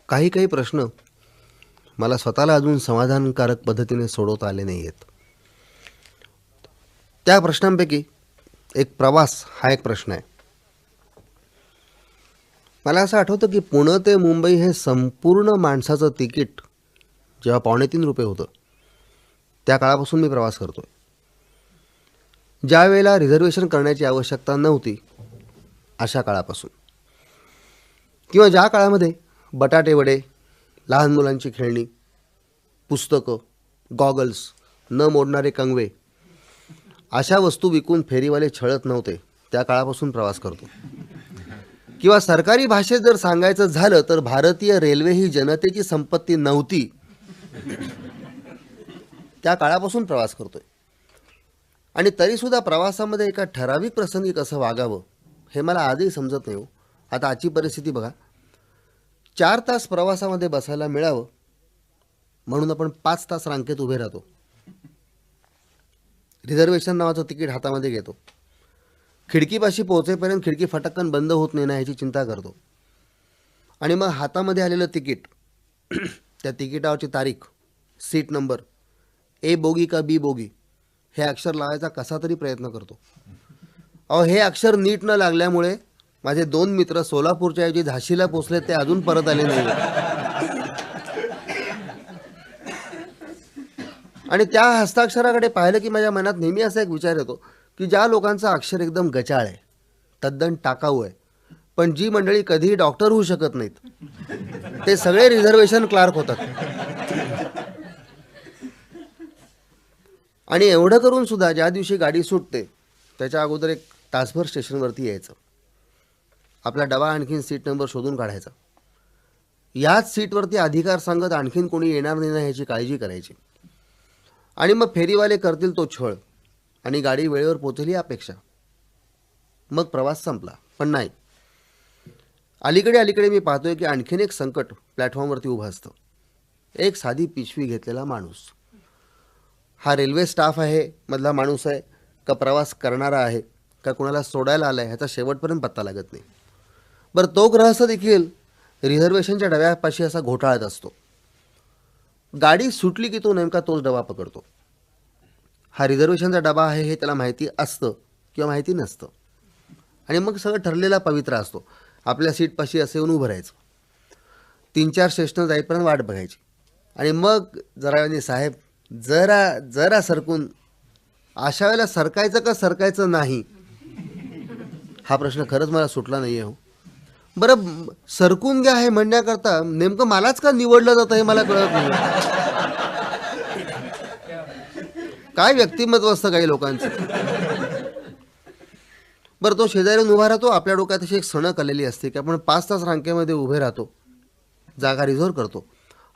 काही काही प्रश्न मला स्वतःला अजून समाधानकारक पद्धतीने सोडवता आले नाही आहेत. त्या प्रश्नांपैकी एक प्रवास हा एक प्रश्न आहे. मला असं आठवतं की पुणे ते मुंबई हे संपूर्ण माणसाचं तिकीट जेव्हा ₹3.5 होतं, त्या काळापासून मी प्रवास करतोय. ज्या वेळेला रिझर्वेशन करण्याची आवश्यकता नव्हती अशा काळापासून, किंवा ज्या काळामध्ये बटाटे वडे, लहान मुलांची खेळणी, पुस्तकं, गॉगल्स, न मोडणारे कंगवे अशा वस्तू विकून फेरीवाले छळत नव्हते, त्या काळापासून प्रवास करतो. किंवा सरकारी भाषेत जर सांगायचं झालं तर भारतीय रेल्वे ही जनतेची संपत्ती नव्हती, त्या काळापासून प्रवास करतोय. आणि तरीसुद्धा प्रवासामध्ये एका ठराविक प्रसंगी कसं वागावं हे मला आजही समजत नाही हो. आता आजची परिस्थिती बघा, 4 तास प्रवासामध्ये बसायला मिळावं म्हणून आपण 5 तास रांगेत उभे राहतो. रिझर्वेशन नावाचं तिकीट हातामध्ये घेतो. खिडकीपाशी पोहोचेपर्यंत खिडकी फटकन बंद होत नाही ना ह्याची चिंता करतो. आणि मग हातामध्ये आलेलं तिकीट, त्या तिकिटावरची तारीख, सीट नंबर, ए बोगी का बी बोगी हे अक्षर लावायचा कसा तरी प्रयत्न करतो. हे अक्षर नीट न लागल्यामुळे माझे 2 मित्र सोलापूरच्या ऐवजी झाशीला पोचले, ते अजून परत आले नाही. आणि त्या हस्ताक्षराकडे पाहिलं की माझ्या मनात नेहमी असा एक विचार येतो की ज्या लोकांचं अक्षर एकदम गचाळ आहे, तद्दन टाकाऊ आहे, पण जी मंडळी कधीही डॉक्टर होऊ शकत नाहीत, ते सगळे रिझर्वेशन क्लार्क होतात. आणि एवढं करून सुद्धा ज्या दिवशी गाडी सुटते त्याच्या अगोदर एक तासभर स्टेशनवरती यायचं, आपला डबा आणखीन सीट नंबर शोधून काढायचा, याच सीटवरती अधिकार सांगत आणखीन कोणी येणार नाही ना ह्याची काळजी करायची. आणि मग फेरीवाले करतील तो छळ आणि गाडी वेळेवर पोचेल ही अपेक्षा. मग प्रवास संपला. पण नाही, अलीकडे मी पाहतोय की आणखीन एक संकट प्लॅटफॉर्मवरती उभं असतं. एक साधी पिशवी घेतलेला माणूस. हा रेल्वे स्टाफ आहे मधला माणूस आहे का प्रवास करणारा आहे का कुणाला सोडायला आला आहे ह्याचा शेवटपर्यंत पत्ता लागत नाही. बरं, तो ग्रहस्थ देखील रिझर्वेशनच्या डब्यापाशी असा घोटाळत असतो. गाडी सुटली की तो नेमका तोच डबा पकडतो. हा रिझर्वेशनचा डबा आहे हे त्याला माहिती असतं किंवा माहिती नसतं. आणि मग सगळं ठरलेला पवित्र असतो. आपल्या सीटपाशी असे येऊन उभं राहायचं, 3-4 स्टेशनं जाईपर्यंत वाट बघायची. आणि मग जरा साहेब जरा सरकून, अशा वेळेला सरकायचं का सरकायचं नाही हा प्रश्न खरंच मला सुटला नाही आहे हो. बरं, सरकून घ्या हे म्हणण्याकरता नेमकं मलाच का निवडलं जातं हे मला कळत नाही. काय व्यक्तिमत्व असतं काही लोकांचं. बरं, तो शेजारीन उभा राहतो, आपल्या डोक्यात अशी एक सणक आलेली असते की आपण 5 तास रांगेमध्ये उभे राहतो, जागा रिझर्व करतो.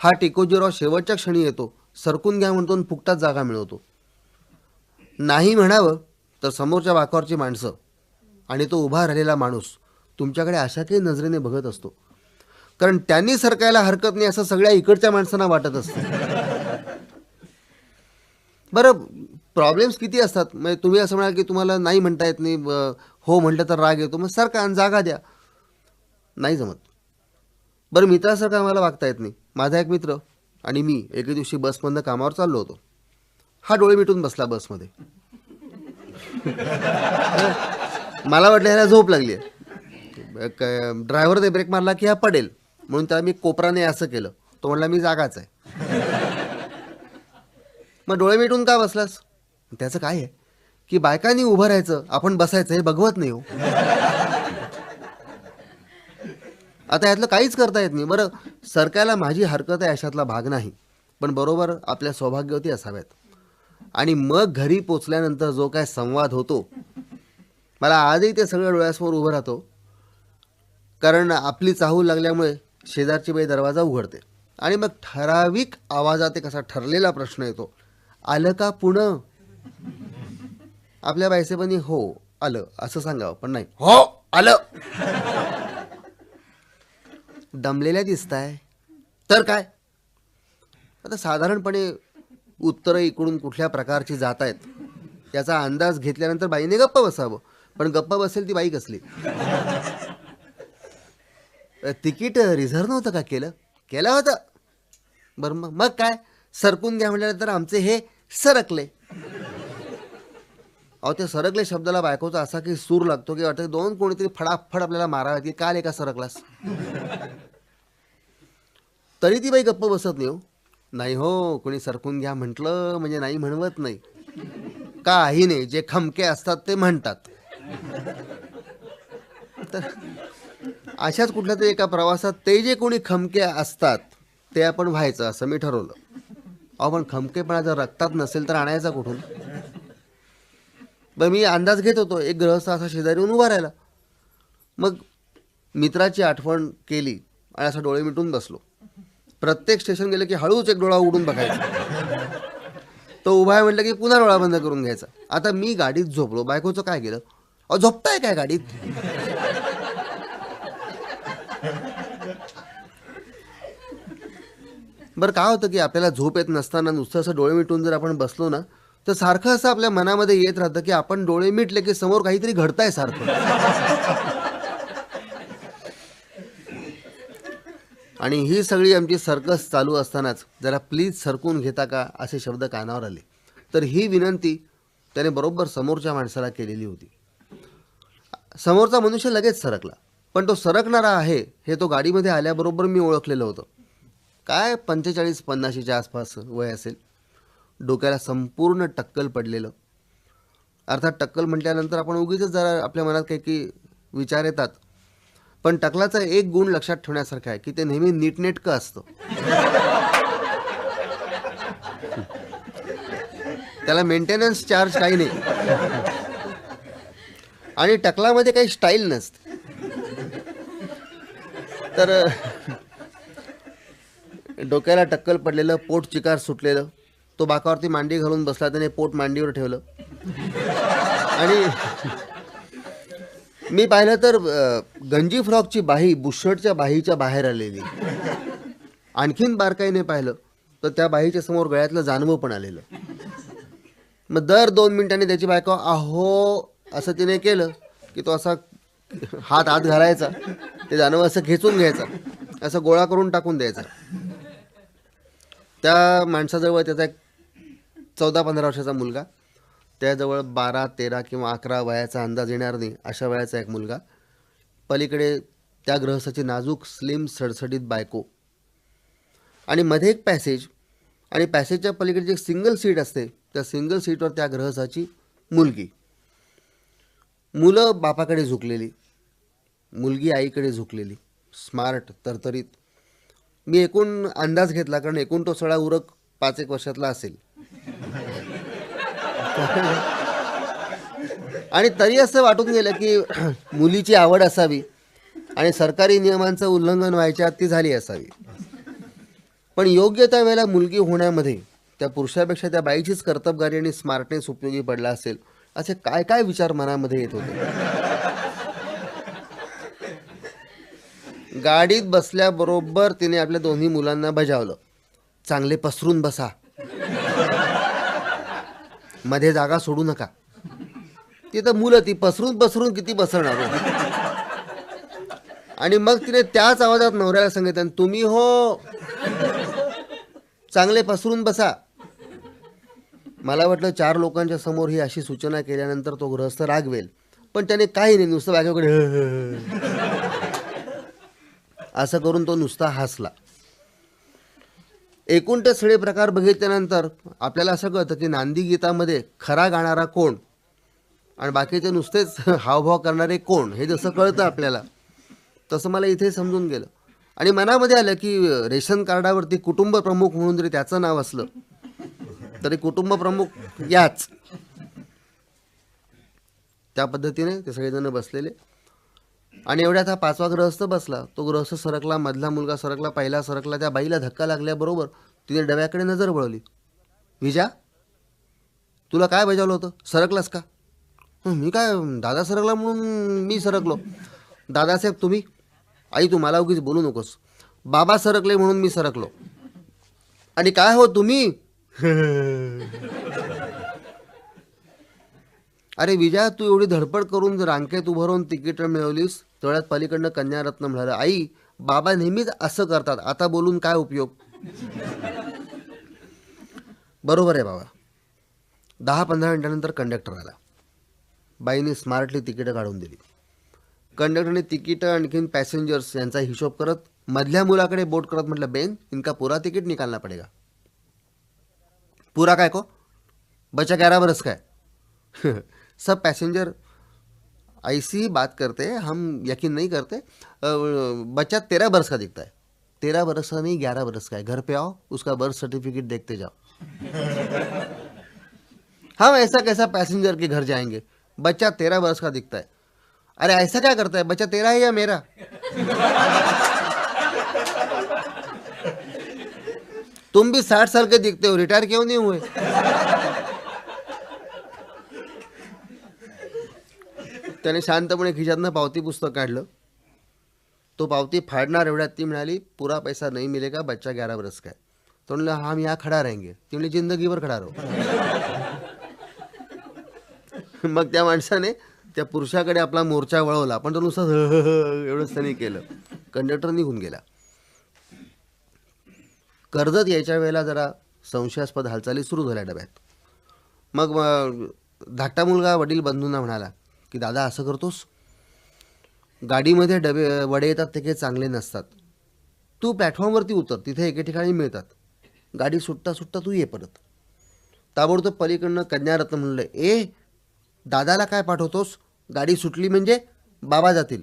हा टिकोजीराव शेवटच्या क्षणी येतो, सरकून घ्या म्हणतो, फुकटात जागा मिळवतो. नाही म्हणावं तर समोरच्या वाकावरची माणसं आणि तो उभा राहिलेला माणूस तुमच्याकडे अशा काही नजरेने बघत असतो, कारण त्यांनी सरकायला हरकत नाही असं सगळ्या इकडच्या माणसांना वाटत असतं. बरं, प्रॉब्लेम्स किती असतात. म्हणजे तुम्ही असं म्हणाल की तुम्हाला नाही म्हणता येत नाही, हो म्हटलं तर राग येतो, मग सरका जागा द्या. नाही जमत. बरं, मित्रासारखं मला वागता येत नाही. माझा एक मित्र आणि मी एके दिवशी बसमधनं कामावर चाललो होतो. हा डोळे मिटून बसला बसमध्ये. मला वाटलं ह्याला झोप लागली आहे. ड्रायव्हरने ब्रेक मारला की हा पडेल म्हणून त्याला मी कोपराने असं केलं. तो म्हणला मी जागाच आहे. मग डोळे मिटून का बसलास? त्याचं काय आहे की बायकांनी उभं राहायचं, आपण बसायचं हे बघवत नाही हो. आता यातलं काहीच करता येत नाही. बरं, सरकायला माझी हरकत आहे अशातला भाग नाही, पण बरोबर आपल्या सौभाग्यवती असाव्यात. आणि मग घरी पोचल्यानंतर जो काय संवाद होतो, मला आजही ते सगळं डोळ्यासमोर उभं राहतो. कारण आपली चाहूल लागल्यामुळे शेजारची बाई दरवाजा उघडते आणि मग ठराविक आवाजात एक असा ठरलेला प्रश्न येतो, आलं का पुणं? आपल्या बायसेपणी हो आलं असं सांगावं, पण नाही, हो आलं. दमलेल्या दिसताय तर काय. आता साधारणपणे उत्तरं इकडून कुठल्या प्रकारची जात आहेत याचा अंदाज घेतल्यानंतर बाईने गप्प बसावं. पण गप्प बसेल ती बाई कसली. तिकीट रिझर्व नव्हतं का केलं? केलं होतं. बरं मग काय, सरकून घ्या म्हटल्यानंतर आमचे हे सरकले. अहो त्या सरकले शब्दाला बायकोचा असा की सूर लागतो की वाटतं दोन कोणीतरी फडाफड आपल्याला मारावे की काल एका सरकलास. तरी ती बाई गप्प बसत नाही. हो नाही हो, कोणी सरकून घ्या म्हटलं म्हणजे नाही म्हणवत नाही. काही नाही, जे खमके असतात ते म्हणतात. तर अशाच कुठल्या तरी एका प्रवासात ते जे कोणी खमके असतात ते आपण व्हायचं असं मी ठरवलं. अहो पण खमकेपणा जर रक्तात नसेल तर आणायचा कुठून. बरं मी अंदाज घेत होतो, एक गृहस्थ असा शेजारी उभा राहिला. मग मित्राची आठवण केली आणि असं डोळे मिटून बसलो. प्रत्येक स्टेशन गेलं की हळूच एक डोळा उडून बघायचा. तो उभा आहे म्हटलं की पुन्हा डोळा बंद करून घ्यायचा. आता मी गाडीत झोपलो. बायकोचं काय केलं, अहो झोपताय काय गाडीत. बरं काय होतं की आपल्याला झोप येत नसताना नुसतं असं डोळे मिटून जर आपण बसलो ना तर सारखं असं आपल्या मनामध्ये येत राहतं की आपण डोळे मिटले की समोर काहीतरी घडतंय सारखं. आणि ही सगळी आमची सर्कस चालू असतानाच जरा प्लीज सरकून घेता का असे शब्द कानावर आले. तर ही विनंती त्याने बरोबर समोरच्या माणसाला केलेली होती. समोरचा मनुष्य लगेच सरकला, पण तो सरकणारा आहे हे तो गाडीमध्ये आल्याबरोबर मी ओळखलेलं होतं. काय 45-50च्या आसपास वय असेल. डोक्याला संपूर्ण टक्कल पडलेलं. अर्थात टक्कल म्हटल्यानंतर आपण उगीच जरा आपल्या मनात काही काही विचार येतात, पण टकलाचा एक गुण लक्षात ठेवण्यासारखा आहे की ते नेहमी नीटनेटकं असतं. त्याला मेंटेनन्स चार्ज काही नाही आणि टकलामध्ये काही स्टाईल नसते. तर डोक्याला टक्कल पडलेलं, पोट चिकार सुटलेलं, तो बाकावरती मांडी घालून बसला. त्याने पोट मांडीवर ठेवलं आणि मी पाहिलं तर गंजी फ्रॉकची बाही बुशर्टच्या बाहीच्या बाहेर आलेली. आणखीन बारकाईने पाहिलं तर त्या बाहीच्या समोर गळ्यातलं जानवं पण आलेलं. मग दर 2 मिनिटांनी त्याची बायको अहो असं तिने केलं की तो असा हात आत घालायचा, ते जानवं असं खेचून घ्यायचा, असं गोळा करून टाकून द्यायचा. त्या माणसाजवळ त्याचा एक 14-15 वर्षाचा मुलगा, त्याजवळ 12-13 किंवा 11 वयाचा अंदाज येणार नाही अशा वयाचा एक मुलगा, पलीकडे त्या गृहस्थाची नाजूक स्लिम सडसडीत बायको आणि मध्ये एक पॅसेज आणि पॅसेजच्या पलीकडे जी सिंगल सीट असते त्या सिंगल सीटवर त्या गृहस्थाची मुलगी. मुलं बापाकडे झुकलेली, मुलगी आईकडे झुकलेली, स्मार्ट तरतरीत. मी एकूण अंदाज घेतला कारण एकूण तो सगळा उरक 5-1 वर्षातला असेल. आणि तरी असं वाटून गेलं की मुलीची आवड असावी आणि सरकारी नियमांचं उल्लंघन व्हायच्या आत ती झाली असावी. पण योग्य त्या वेळेला मुलगी होण्यामध्ये त्या पुरुषापेक्षा त्या बाईचीच कर्तबगारी आणि स्मार्टनेस उपयोगी पडला असेल असे काय काय विचार मनामध्ये येत होते. गाडीत बसल्याबरोबर तिने आपल्या दोन्ही मुलांना बजावलं, चांगले पसरून बसा, मध्ये जागा सोडू नका. तिथं मुलं ती पसरून किती बसणार. आणि मग तिने त्याच आवाजात नवऱ्याला सांगितलं, तुम्ही हो चांगले पसरून बसा. मला वाटलं 4 लोकांच्या समोर ही अशी सूचना केल्यानंतर तो गृहस्थ रागवेल, पण त्याने काही नाही, नुसतं बायकोकडे असं करून तो नुसता हसला. एकूण ते सगळे प्रकार बघितल्यानंतर आपल्याला असं कळतं की नांदी गीतामध्ये खरा गाणारा कोण आणि बाकीचे नुसतेच हावभाव करणारे कोण हे जसं कळतं आपल्याला, तसं मला इथे समजून गेलं. आणि मनामध्ये आलं की रेशन कार्डावरती कुटुंब प्रमुख म्हणून जरी त्याचं नाव असलं तरी कुटुंब प्रमुख याच. त्या पद्धतीने ते सगळेजण बसलेले आणि एवढ्यात हा 5वा गृहस्थ बसला. तो गृहस्थ सरकला, मधला मुलगा सरकला, पहिला सरकला. त्या बाईला धक्का लागल्याबरोबर तिने डब्याकडे नजर वळवली. विजा, तुला काय बजावलं होतं, सरकलास का? मी काय, दादा सरकला म्हणून मी सरकलो. दादासाहेब तुम्ही? आई तू मला उगीच बोलू नकोस. बाबा सरकले म्हणून मी सरकलो. आणि काय हो तुम्ही? अरे विजया, तू एवढी धडपड करून रांकेत उभं राहून तिकीट मिळवलीस, तेवढ्यात पलीकडनं कन्यारत्न म्हणाला, आई बाबा नेहमीच असं करतात, आता बोलून काय उपयोग. बरोबर आहे बाबा. 10-15 मिनिटानंतर कंडक्टर आला. बाईने स्मार्टली तिकीटं काढून दिली. कंडक्टरने तिकीटं आणखीन पॅसेंजर्स यांचा हिशोब करत मधल्या मुलाकडे बोट करत म्हटलं, बेन इनका पूरा तिकीट निकालना पडेगा. पूरा काय को, बचा 11 बरस का है. सब पैसेंजर ऐसी ही बात करते हैं, हम यकीन नहीं करते. बच्चा 13 बरस का दिखता है. 13 बरस का नहीं, 11 बरस का है. घर पे आओ, उसका बर्थ सर्टिफिकेट देखते जाओ. हम ऐसा कैसा पैसेंजर के घर जाएंगे, बच्चा 13 बरस का दिखता है. अरे ऐसा क्या करता है, बच्चा तेरा है या मेरा. तुम भी 60 साल के दिखते हो, रिटायर क्यों नहीं हुए. त्याने शांतपणे खिशातनं पावती पुस्तक काढलं. तो पावती फाडणार एवढ्यात ती म्हणाली, पुरा पैसा नहीं मिलेगा, बच्चा 11 बरस का है. तो म्हणलं, हम यहाँ खड़ा रहेंगे. ती म्हणली, जिंदगीभर खड़ा रहो. मग त्या माणसाने त्या पुरुषाकडे आपला मोर्चा वळवला, पण तो नुसतं एवढंच त्यांनी केलं. कंडक्टर निघून गेला. कर्जत यायच्या वेळेला जरा संशयास्पद हालचाली सुरू झाल्या डब्यात. मग धाकटा मुलगा वडील बंधूंना म्हणाला की दादा असं करतोस, गाडीमध्ये वडे येतात ते काही चांगले नसतात. तू प्लॅटफॉर्मवरती उतर, तिथे एके ठिकाणी मिळतात. गाडी सुटता सुटता तू ये परत. ताबडतोब पलीकडनं कन्यारत्न म्हणलं, ए दादाला काय पाठवतोस, गाडी सुटली म्हणजे बाबा जातील.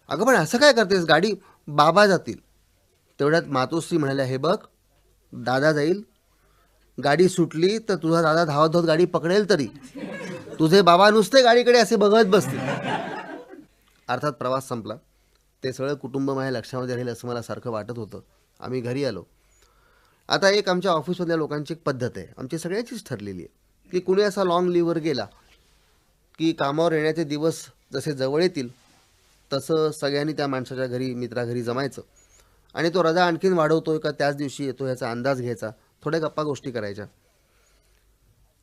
अगं पण असं काय करतेस, गाडी बाबा जातील. तेवढ्यात मातोश्री म्हणाल्या, हे बघ दादा जाईल, गाडी सुटली तर तुझा दादा धावत धावत गाडी पकडेल, तरी तुझे बाबा नुसते गाडीकडे असे बघत बसतील. अर्थात प्रवास संपला. ते सगळं कुटुंब माझ्या लक्षामध्ये राहील असं मला सारखं वाटत होतं. आम्ही घरी आलो. आता एक आमच्या ऑफिसमधल्या लोकांची एक पद्धत आहे, आमची सगळ्यांचीच ठरलेली आहे, की कुणी असा लॉंग लिव्हवर गेला की कामावर येण्याचे दिवस जसे जवळ येतील तसं सगळ्यांनी त्या माणसाच्या घरी, मित्राघरी जमायचं आणि तो रजा आणखीन वाढवतोय का त्याच दिवशी येतो याचा अंदाज घ्यायचा, थोड्या गप्पा गोष्टी करायच्या.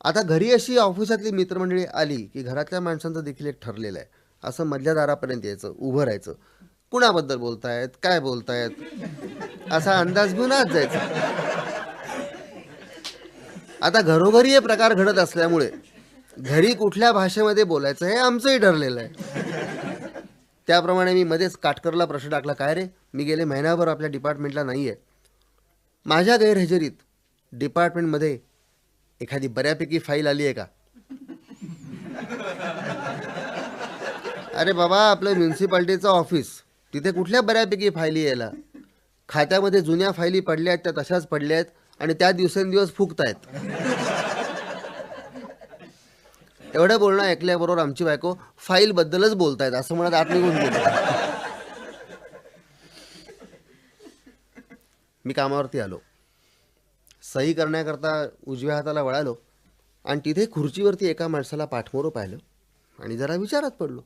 आता घरी अशी ऑफिसातली मित्रमंडळी आली की घरातल्या माणसांचं देखील एक ठरलेलं आहे, असं मधल्या दारापर्यंत यायचं, उभं राहायचं, कुणाबद्दल बोलतायत, काय बोलतायत, असा अंदाज घेऊन आत जायचा. आता घरोघरी हे प्रकार घडत असल्यामुळे घरी कुठल्या भाषेमध्ये बोलायचं हे आमचंही ठरलेलं आहे. त्याप्रमाणे मी मध्येच काटकरला प्रश्न टाकला, काय रे, मी गेले महिनाभर आपल्या डिपार्टमेंटला नाही आहे, माझ्या गैरहजेरीत डिपार्टमेंटमध्ये एखादी बऱ्यापैकी फाईल आली आहे का. अरे बाबा, आपलं म्युन्सिपाल्टीचं ऑफिस, तिथे कुठल्या बऱ्यापैकी फायली यायला, खात्यामध्ये जुन्या फायली पडल्या आहेत त्या तशाच पडल्या आहेत आणि त्या दिवसेंदिवस फुगतायत. एवढं बोलणं ऐकल्याबरोबर आमची बायको फाईलबद्दलच बोलतायत असं म्हणत आत निघून गेलो. मी कामावरती आलो. सही करण्याकरता उजव्या हाताला वळालो आणि तिथे खुर्चीवरती एका माणसाला पाठमोरं पाहिलं आणि जरा विचारात पडलो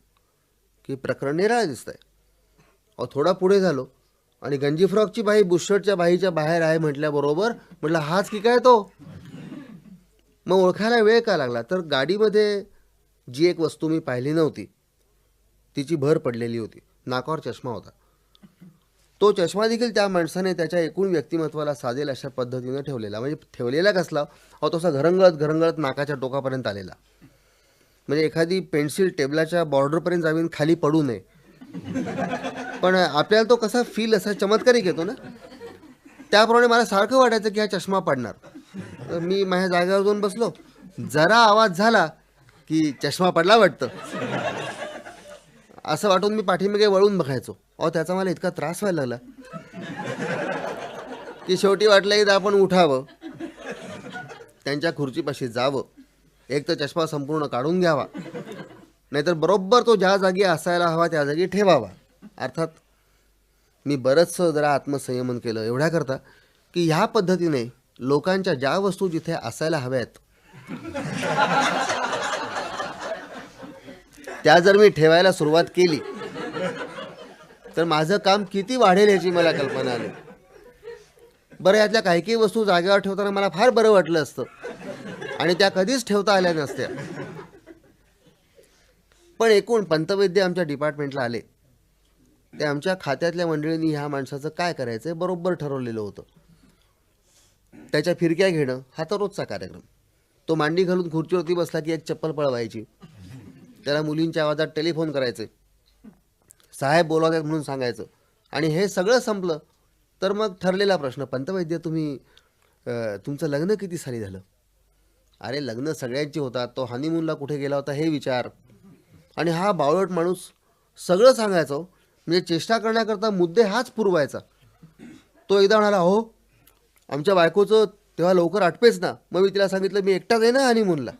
की प्रकरण निराळं दिसतंय. थोडा पुढे झालो आणि गंजी फ्रॉकची बाई बुशर्टच्या बाईच्या बाहेर आहे म्हटल्याबरोबर म्हटलं, हाच की काय तो. मग ओळखायला वेळ का लागला, तर गाडीमध्ये जी एक वस्तू मी पाहिली नव्हती तिची भर पडलेली होती. नाकावर चष्मा होता. तो चष्मा देखील त्या माणसाने त्याच्या एकूण व्यक्तिमत्वाला साधेल अशा पद्धतीने ठेवलेला. म्हणजे ठेवलेला कसला, तसा घरंगळत घरंगळत नाकाच्या टोकापर्यंत आलेला. म्हणजे एखादी पेन्सिल टेबलाच्या बॉर्डरपर्यंत जावीन खाली पडू नये, पण आपल्याला तो कसा फील असा चमत्कारिक येतो ना, त्याप्रमाणे मला सारखं वाटायचं की हा चष्मा पडणार. तर मी माझ्या जागेवर जाऊन बसलो. जरा आवाज झाला की चष्मा पडला वाटतं असं वाटून मी पाठीमागे वळून बघायचो. त्याचा मला इतका त्रास व्हायला लागला की शेवटी वाटलं की आपण उठावं, त्यांच्या खुर्चीपाशी जावं, एक तर चष्मा संपूर्ण काढून घ्यावा, नाहीतर बरोबर तो ज्या जागी असायला हवा त्या जागी ठेवावा. अर्थात मी बरंचसं जरा आत्मसंयमन केलं एवढ्याकरता की ह्या पद्धतीने लोकांच्या ज्या वस्तू जिथे असायला हव्यात त्या जर मी ठेवायला सुरुवात केली तर माझं काम किती वाढेल याची मला कल्पना आली. बरं, यातल्या काही काही वस्तू जागेवर ठेवताना मला फार बरं वाटलं असतं आणि त्या कधीच ठेवता आल्या नसत्या. पण एकूण पंतवैद्य आमच्या डिपार्टमेंटला आले ते आमच्या खात्यातल्या मंडळींनी ह्या माणसाचं काय करायचं आहे बरोबर ठरवलेलं होतं. त्याच्या फिरक्या घेणं हा तर रोजचा कार्यक्रम. तो मांडी घालून खुर्चीवरती बसला की एक चप्पल पळवायची, त्याला मुलींच्या आवाजात टेलिफोन करायचे, साहेब बोलावत आहेत म्हणून सांगायचं. आणि हे सगळं संपलं तर मग ठरलेला प्रश्न, पंतवैद्य तुम्ही तुमचं लग्न किती साली झालं? अरे लग्न सगळ्यांची होतात, तो हनीमूनला कुठे गेला होता हे विचार. आणि हा बावळट माणूस सगळं सांगायचं, म्हणजे चेष्टा करण्याकरता मुद्दे हाच पुरवायचा. तो एकदा म्हणाला, हो आमच्या बायकोचं तेव्हा लवकर आटपेच ना. मग मी तिला सांगितलं मी एकटाच आहे ना हनीमूनला.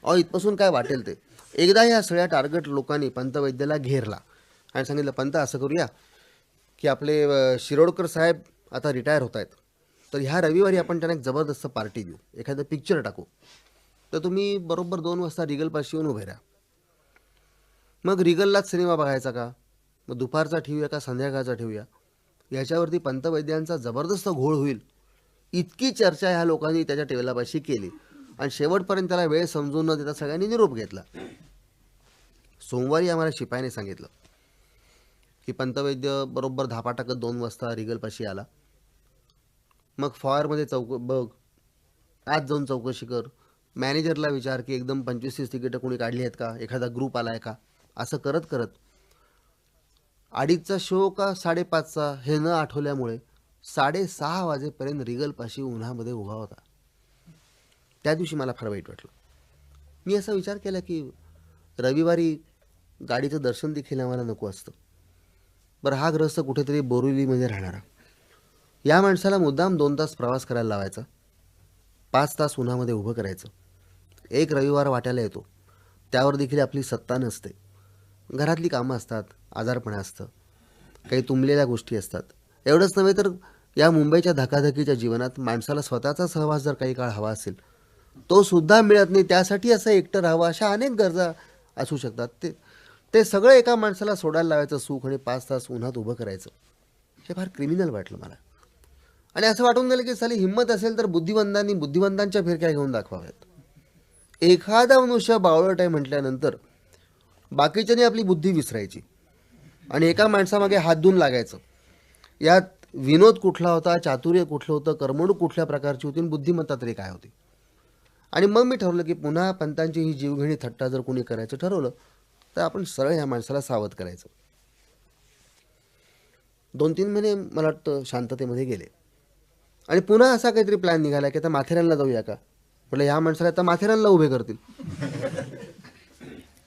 अहो इथपासून काय वाटेल ते. एकदा या सगळ्या टार्गेट लोकांनी पंतवैद्याला घेरला आणि सांगितलं, पंत असं करूया की आपले शिरोडकर साहेब आता रिटायर होत आहेत, तर ह्या रविवारी आपण त्यांना एक जबरदस्त पार्टी देऊ, एखादं पिक्चर टाकू, तर तुम्ही बरोबर 2 वाजता रिगलपाशी येऊन उभे राहा. मग रिगललाच सिनेमा बघायचा का, मग दुपारचा ठेवूया का संध्याकाळचा ठेवूया, याच्यावरती पंतवैद्यांचा जबरदस्त घोळ होईल इतकी चर्चा ह्या लोकांनी त्याच्या टेबलापाशी केली. आणि शेवटपर्यंत त्याला वेळ समजून न देता सगळ्यांनी निरोप घेतला. सोमवारी आम्हाला शिपायाने सांगितलं की पंतवैद्य बरोबर धापा टाकत 2 वाजता रिगलपाशी आला. मग फॉयरमध्ये बघ, आज जाऊन चौकशी कर, मॅनेजरला विचार की एकदम 25-30 तिकीटं कोणी काढली आहेत का, एखादा ग्रुप आला आहे का. असं करत करत 2:30चा शो का 5:30चा हे न आठवल्यामुळे 6:30 वाजेपर्यंत रिगलपाशी उन्हामध्ये उभा होता. त्या दिवशी मला फार वाईट वाटलं. मी असा विचार केला की रविवारी गाडीचं दर्शन देखील आम्हाला नको असतं. बरं हा ग्रस्त कुठेतरी बोरिवलीमध्ये राहणारा, या माणसाला मुद्दाम 2 तास प्रवास करायला लावायचा, 5 तास उन्हामध्ये उभं करायचं. एक रविवार वाट्याला येतो, त्यावर देखील आपली सत्ता नसते. घरातली कामं असतात, आजारपण असतं, काही तुंबलेल्या गोष्टी असतात. एवढंच नव्हे तर या मुंबईच्या धकाधकीच्या जीवनात माणसाला स्वतःचा सहवास जर काही काळ हवा असेल, तो सुद्धा मिळत नाही. त्यासाठी असं एकटं राहावं, अशा अनेक गरजा असू शकतात. ते सगळं एका माणसाला सोडायला लावायचं सुख आणि 5 तास उन्हात उभं करायचं, हे फार क्रिमिनल वाटलं मला. आणि असं वाटून गेलं की साली हिंमत असेल तर बुद्धिवंतांनी बुद्धिवंतांच्या फिरक्या घेऊन दाखवाव्यात. एखादा मनुष्य बावळट आहे म्हटल्यानंतर बाकीच्यांनी आपली बुद्धी विसरायची आणि एका माणसामागे हात धुवून लागायचं. यात विनोद कुठला होता, चातुर्य कुठलं होतं, कर्मणूक कुठल्या प्रकारची होती आणि बुद्धिमत्ता तरी काय होती. आणि मग मी ठरवलं की पुन्हा पंतांची ही जीवघेणी थट्टा जर कोणी करायचं ठरवलं तर आपण सरळ ह्या माणसाला सावध करायचं. 2-3 महिने मला वाटतं शांततेमध्ये गेले आणि पुन्हा असा काहीतरी प्लॅन निघाला की आता माथेरानला जाऊया का. म्हटलं ह्या माणसाला आता माथेरानला उभे करतील.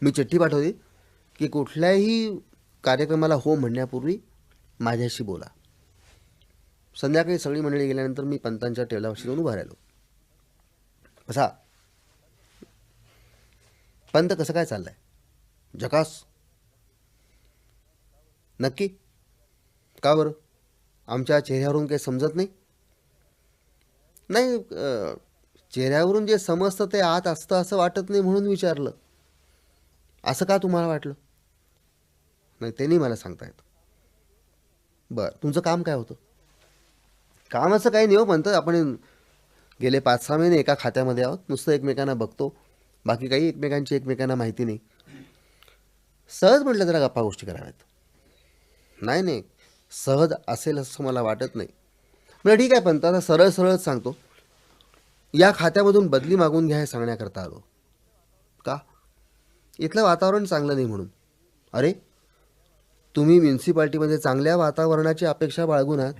मी चिठ्ठी पाठवली की कुठल्याही कार्यक्रमाला हो म्हणण्यापूर्वी माझ्याशी बोला. संध्याकाळी सगळी मंडळी गेल्यानंतर मी पंतांच्या टेबलापाशी जाऊन उभा राहिलो. बसा. पंत कसं काय चाललंय? झकास. नक्की? का बरं? आमच्या चेहऱ्यावरून काही समजत नाही? नाही, चेहऱ्यावरून जे समजतं ते आत असतं असं वाटत नाही म्हणून विचारलं. असं का तुम्हाला वाटलं? नाही ते नाही मला सांगता येत. बरं, तुमचं काम काय होतं? काम असं काही नाही हो पंत, आपण गेले 5-6 महिने एका खात्यामध्ये आहोत, नुसतं एकमेकांना बघतो, बाकी काही एकमेकांची एकमेकांना माहिती नाही. सहज म्हटलं जरा गप्पा गोष्टी कराव्यात. नाही नाही, सहज असेल असं मला वाटत नाही. म्हणजे ठीक आहे पंत, आता सरळ सरळच सांगतो, या खात्यामधून बदली मागून घ्या हे सांगण्याकरता आलो. का? इथलं वातावरण चांगलं नाही म्हणून. अरे तुम्ही म्युन्सिपाल्टीमध्ये चांगल्या वातावरणाची अपेक्षा बाळगून आहात.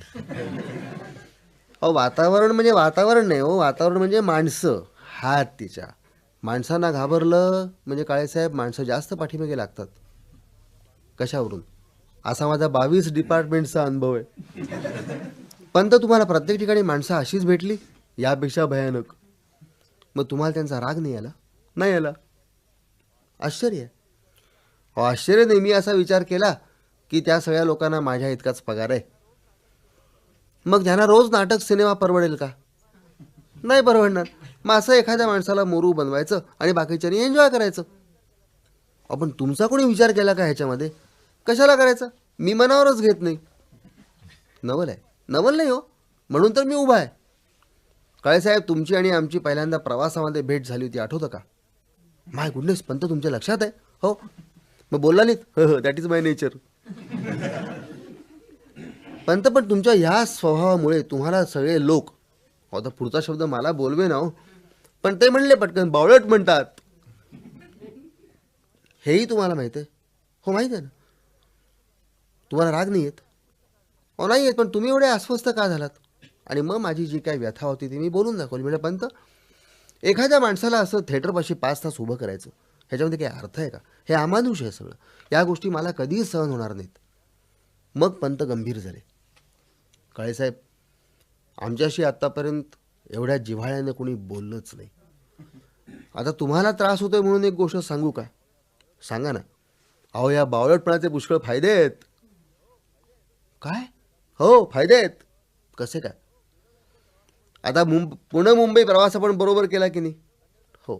अहो वातावरण म्हणजे वातावरण नाही हो, वातावरण म्हणजे माणसं. हात तिच्या माणसांना घाबरलं म्हणजे काळेसाहेब माणसं जास्त पाठीमागे लागतात. कशावरून? असा माझा 22 डिपार्टमेंटचा अनुभव आहे. पण तर तुम्हाला प्रत्येक ठिकाणी माणसं अशीच भेटली, यापेक्षा भयानक. मग तुम्हाला त्यांचा राग नाही आला? नाही आला. आश्चर्य आहे. हो आश्चर्य नाही. मी असा विचार केला की त्या सगळ्या लोकांना माझ्या इतकाच पगार आहे, मग त्यांना रोज नाटक सिनेमा परवडेल का? नाही परवडणार. मग असं एखाद्या माणसाला मोरू बनवायचं आणि बाकीच्यांनी एन्जॉय करायचं. आपण तुमचा कोणी विचार केला का ह्याच्यामध्ये? कशाला करायचा? मी मनावरच घेत नाही. नवल आहे? नवल नाही हो, म्हणून तर मी उभा आहे. काळेसाहेब तुमची आणि आमची पहिल्यांदा प्रवासामध्ये भेट झाली होती, आठवतं का? माय गुडनेस पंत तुमच्या लक्षात आहे? हो, मग बोलला नाहीत, that is my nature. Pant, पण तुमच्या ह्या स्वभावामुळे तुम्हाला सगळे लोक, आता पुढचा शब्द मला बोलवे ना हो, पण ते म्हणले पटकन बावळट म्हणतात. हेही तुम्हाला माहिती आहे? हो माहिती आहे ना. तुम्हाला राग नाही येत? हो नाही येत, पण तुम्ही एवढे अस्वस्थ का झालात? आणि मग माझी जी काही व्यथा होती ती मी बोलून दाखवली. म्हणजे पंत, एखाद्या माणसाला असं थिएटरपाशी 5 तास उभं करायचं, ह्याच्यामध्ये काही अर्थ आहे का? हे अमानुष आहे सगळं. या गोष्टी मला कधीही सहन होणार नाहीत. मग पंत गंभीर झाले. काळेसाहेब, आमच्याशी आत्तापर्यंत एवढ्या जिव्हाळ्याने कोणी बोललंच नाही. आता तुम्हाला त्रास होतोय म्हणून एक गोष्ट सांगू का? सांगा ना. अहो, या बावळटपणाचे पुष्कळ फायदे आहेत. काय? हो, फायदे आहेत. कसे काय? आता पुणे मुंबई प्रवास आपण बरोबर केला की नाही? हो.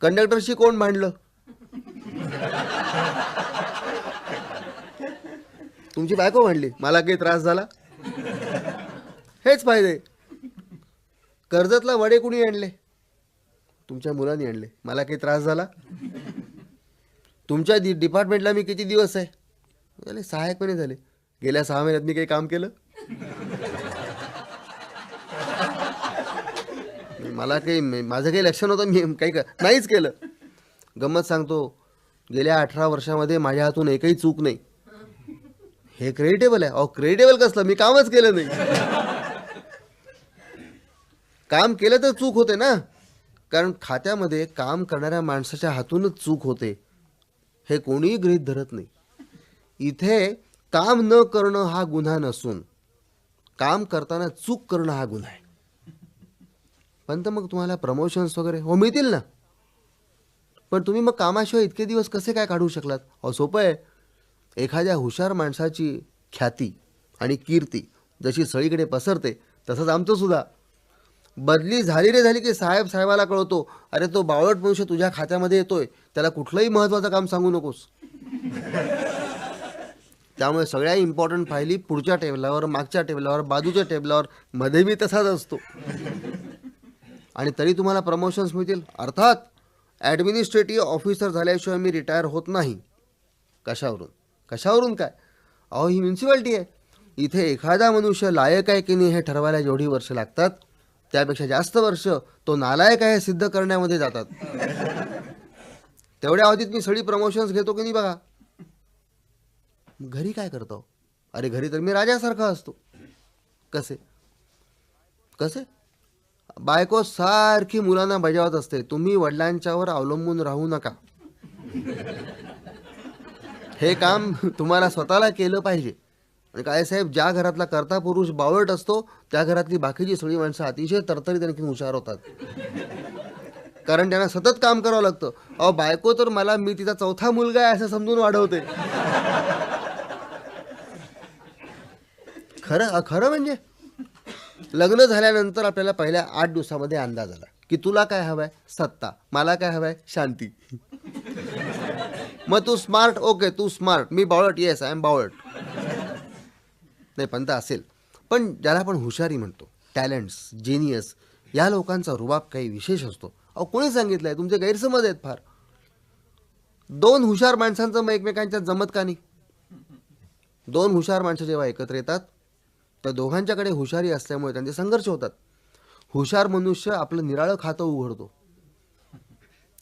कंडक्टरशी कोण भांडलं? तुमची बायको भांडली, मला काही त्रास झाला? हेच फायदे. कर्जतला वडे कुणी आणले? तुमच्या मुलांनी आणले, मला काही त्रास झाला? तुमच्या डिपार्टमेंटला मी किती दिवस आहे? झाले 6 महिने झाले. गेल्या 6 महिन्यात मी काही काम केलं? मला काही, माझं काही लक्ष नव्हतं, मी काही नाहीच केलं. गंमत सांगतो, गेल्या 18 वर्षामध्ये माझ्या हातून एकही चूक नाही. हे क्रेडिटेबल आहे? अहो, क्रेडिटेबल कसलं, मी कामच केलं नाही. काम केलं तर चूक होते ना, कारण खात्यामध्ये काम करणाऱ्या माणसाच्या हातूनच चूक होते, हे कोणीही गृहीत धरत नाही. इथे काम न करणं हा गुन्हा नसून काम करताना चूक करणं हा गुन्हा आहे. पण तर मग तुम्हाला प्रमोशन्स वगैरे हो मिळतील ना, पण तुम्ही मग कामाशिवाय इतके दिवस कसे काय काढू शकलात? अहो, सोपं आहे. एखाद्या हुशार माणसाची ख्याती आणि कीर्ती जशी सगळीकडे पसरते, तसंच आमचं सुद्धा. बदली झाली रे झाली की साहेबाला कळवतो, अरे तो बावळट मनुष्य तुझ्या खात्यामध्ये येतोय, त्याला कुठलंही महत्त्वाचं काम सांगू नकोस. त्यामुळे सगळ्या इम्पॉर्टंट फायली पुढच्या टेबलावर, मागच्या टेबलावर, बाजूच्या टेबलावर, मध्ये बी तसाच असतो. आणि तरी तुम्हाला प्रमोशन्स मिळतील. अर्थात ॲडमिनिस्ट्रेटिव्ह ऑफिसर झाल्याशिवाय मी रिटायर होत नाही. कशावरून काय? अहो, ही म्युन्सिपाल्टी आहे. इथे एखादा मनुष्य लायक आहे की नाही हे ठरवायला जेवढी वर्ष लागतात, त्यापेक्षा जास्त वर्ष तो नालायक आहे हे सिद्ध करण्यामध्ये जातात. तेवढ्या अवधीत मी सगळी प्रमोशन्स घेतो की नाही बघा. घरी काय करतो? अरे घरी तर मी राजासारखा असतो. कसे? बायको सारखी मुलांना बजावत असते, तुम्ही वडिलांच्यावर अवलंबून राहू नका. हे काम तुम्हाला स्वतःला केलं पाहिजे. आणि काय साहेब, ज्या घरातला कर्ता पुरुष बावळट असतो, त्या घरातली बाकीची सगळी माणसं अतिशय तरतरीत आणखी हुशार होतात, कारण त्यांना सतत काम करावं लागतं. अहो, बायको तर मी तिचा 4था मुलगा आहे असं समजून वाढवते. खरं म्हणजे लग्न झाल्यानंतर आपल्याला पहिल्या 8 दिवसामध्ये अंदाज आला की तुला काय हवंय? सत्ता. मला काय हवंय? शांती. मग तू स्मार्ट? ओके, तू स्मार्ट. मी बावळट? येस, आय एम बावळट. नाही, पंत असेल, पण ज्याला आपण हुशारी म्हणतो, टॅलेंट्स, जेनियस, या लोकांचा रुबाब काही विशेष असतो. अहो, कोणी सांगितलंय? तुमचे गैरसमज आहेत फार. 2 हुशार माणसांचं मग एकमेकांच्या जमत का नाही? 2 हुशार माणसं जेव्हा एकत्र येतात, तर दोघांच्याकडे हुशारी असल्यामुळे त्यांचे संघर्ष होतात. हुशार मनुष्य आपलं निराळं खातं उघडतो.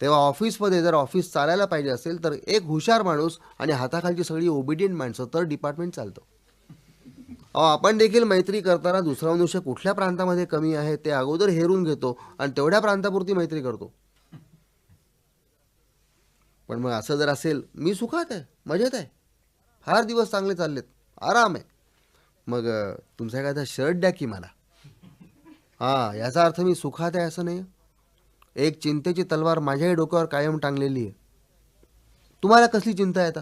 तेव्हा ऑफिसमध्ये जर ऑफिस चालायला पाहिजे असेल तर एक हुशार माणूस आणि हाताखालची सगळी ओबिडियंट माणसं, तर डिपार्टमेंट चालतं. आपण देखील मैत्री करताना दुसरा मनुष्य कुठल्या प्रांतामध्ये कमी आहे ते अगोदर हेरून घेतो आणि तेवढ्या प्रांतापुरती मैत्री करतो. पण मग असं जर असेल, मी सुखात आहे, मजेत आहे, फार दिवस चांगले चाललेत, आराम आहे, मग तुमचा एखादा शर्ट द्या की मला. याचा अर्थ मी सुखात आहे असं नाही. एक चिंतेची तलवार माझ्याही डोक्यावर कायम टांगलेली आहे. तुम्हाला कसली चिंता आहे आता?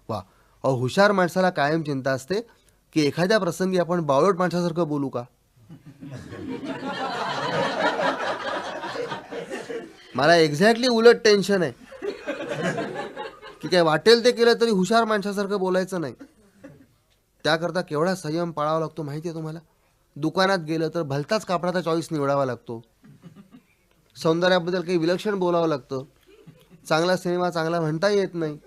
वा, हुशार माणसाला कायम चिंता असते की एखाद्या प्रसंगी आपण बावळट माणसासारखं बोलू का. मला एक्झॅक्टली उलट टेन्शन आहे की काय वाटेल ते केलं तरी हुशार माणसासारखं बोलायचं नाही. त्याकरता केवढा संयम पाळावा लागतो माहिती आहे तुम्हाला. दुकानात गेलं तर भलताच कापडाचा चॉईस निवडावा लागतो. सौंदर्याबद्दल काही विलक्षण बोलावं लागतं. चांगला सिनेमा चांगला म्हणता येत नाही,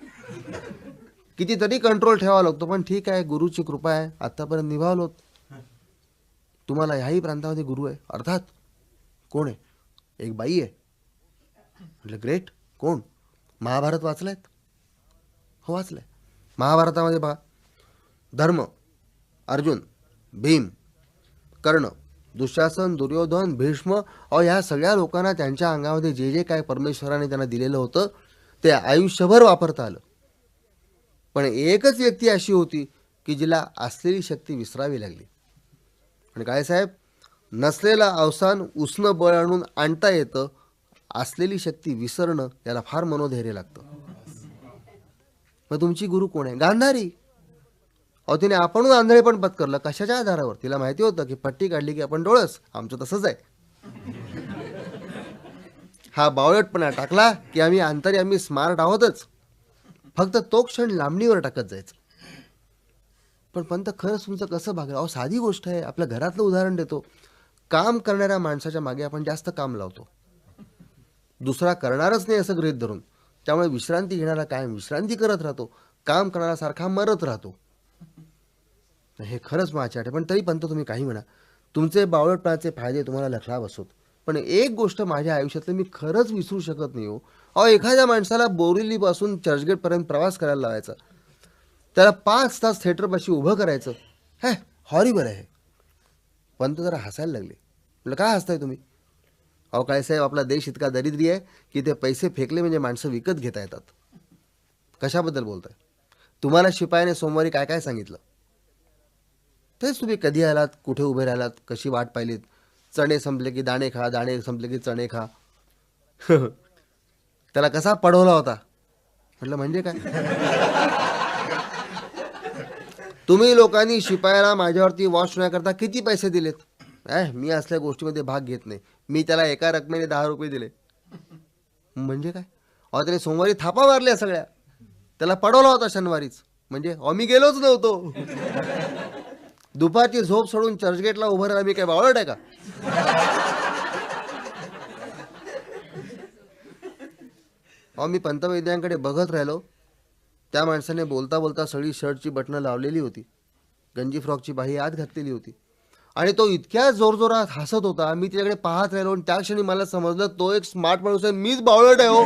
कितीतरी कंट्रोल ठेवावा लागतो. पण ठीक आहे, गुरुची कृपा आहे, आत्तापर्यंत निभावलोत. तुम्हाला ह्याही प्रांतामध्ये गुरु आहे. अर्थात कोण आहे? एक बाई आहे. म्हटलं ग्रेट. कोण? महाभारत वाचलायत? हो वाचलंय. महाभारतामध्ये पहा, धर्म, अर्जुन, भीम, कर्ण, दुःशासन, दुर्योधन, भीष्म, ह्या सगळ्या लोकांना त्यांच्या अंगामध्ये जे जे काय परमेश्वराने त्यांना दिलेलं होतं ते आयुष्यभर वापरता आलं. पण एकच व्यक्ती अशी होती की जिला असलेली शक्ती विसरावी लागली. आणि काय साहेब, नसलेलं अवसान उसनं बळ आणून आणता येतं, असलेली शक्ती विसरणं याला फार मनोधैर्य लागतं. मग तुमची गुरु कोण आहे? गांधारी. तिने आपण आंधळेपण पत्करलं. कशाच्या आधारावर? तिला माहिती होतं की पट्टी काढली की आपण डोळस. आमचं तसंच आहे. हा बावळटपणा टाकला की आम्ही स्मार्ट आहोतच, फक्त तो क्षण लांबणीवर टाकत जायचं. पण पंत खरंच तुमचं कसं भागलं? साधी गोष्ट आहे. आपल्या घरातलं उदाहरण देतो. काम करणाऱ्या माणसाच्या मागे आपण जास्त काम लावतो, दुसरा करणारच नाही असं गृहीत धरून. त्यामुळे विश्रांती घेणारा कायम विश्रांती करत राहतो, काम करणारा सारखा मरत राहतो. हे खरंच माझ्या आहे. पण तरी पंत तुम्ही काही म्हणा, तुमचे बावळटपणाचे फायदे तुम्हाला लक्षात बसवत. पण एक गोष्ट माझ्या आयुष्यातली मी खरंच विसरू शकत नाही हो. एखाद्या माणसाला बोरिवलीपासून चर्चगेटपर्यंत प्रवास करायला लावायचा, त्याला 5 तास थिएटरपाशी उभं करायचं. हे हॉरिबल आहे. पंत जरा हसायला लागले. म्हटलं काय हसताय तुम्ही? काय साहेब, आपला देश इतका दरिद्री आहे की ते पैसे फेकले म्हणजे माणसं विकत घेता येतात. कशाबद्दल बोलताय? तुम्हाला शिपायाने सोमवारी काय काय सांगितलं तेच तुम्ही कधी आलात, कुठे उभे राहिलात, कशी वाट पाहिलीत. चणे संपले की दाणे खा, दाणे संपले की चणे खा. त्याला कसा पडवला होता? म्हटलं म्हणजे काय? तुम्ही लोकांनी शिपायाला माझ्यावरती वॉच करता किती पैसे दिलेत? मी असल्या गोष्टीमध्ये भाग घेत नाही. मी त्याला एका रकमेने 10 रुपये दिले. म्हणजे काय? त्याने सोमवारी थापा मारल्या सगळ्या, त्याला पडवला होता शनिवारीच. म्हणजे मी गेलोच नव्हतो. दुपारची झोप सोडून चर्चगेटला उभं राहिला मी काय बावळट आहे का? मी पंतवैद्यांकडे बघत राहिलो. त्या माणसाने बोलता बोलता सगळी शर्टची बटणं लावलेली होती, गंजी फ्रॉकची बाही आत घातलेली होती, आणि तो इतक्या जोरजोरात हसत होता. मी त्याच्याकडे पाहत राहिलो आणि त्या क्षणी मला समजलं तो एक स्मार्ट माणूस आहे, मीच बावळट आहे हो.